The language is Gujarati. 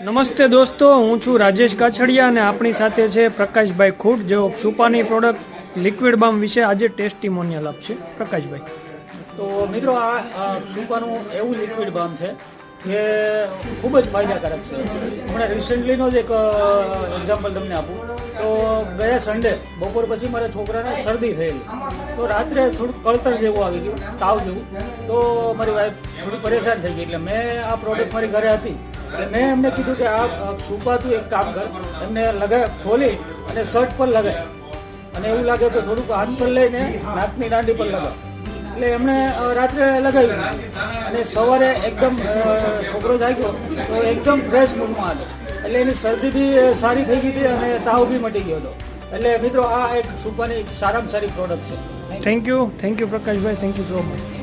નમસ્તે દોસ્તો, હું છું રાજેશ કાછડિયા અને આપણી સાથે છે પ્રકાશભાઈ ખૂટ, જેઓ સુપાની પ્રોડક્ટ લિક્વિડ બામ વિશે આજે ટેસ્ટિમોનિયલ આપશે. પ્રકાશભાઈ. તો મિત્રો, આ સુપાનું એવું લિક્વિડ બામ છે જે ખૂબ જ ફાયદાકારક છે. હમણાં રિસેન્ટલીનો જ એક એક્ઝામ્પલ તમને આપું તો ગયા સન્ડે બપોર પછી મારા છોકરાને શરદી થયેલી, તો રાત્રે થોડુંક કળતર જેવું આવી ગયું, તાવ જેવું. તો મારી વાઈફ થોડી પરેશાન થઈ ગઈ, એટલે મેં આ પ્રોડક્ટ મારી ઘરે હતી એટલે મેં એમને કીધું કે આ સુપા તું એક કામ કર, એમને ખોલી અને શર્ટ પર લગાય, અને એવું લાગે તો થોડુંક હાથ પર લઈને નાકની દાંડી પર લગાવ. એટલે એમણે રાત્રે લગાવ્યું અને સવારે એકદમ છોકરો જાગ્યો તો એકદમ ફ્રેશ મૂડમાં હતો. એટલે એની શરદી બી સારી થઈ ગઈ હતી અને તાવ બી મટી ગયો હતો. એટલે મિત્રો, આ એક સુપાની સારામાં સારી પ્રોડક્ટ છે. Thank you Prakashbhai, thank you so much.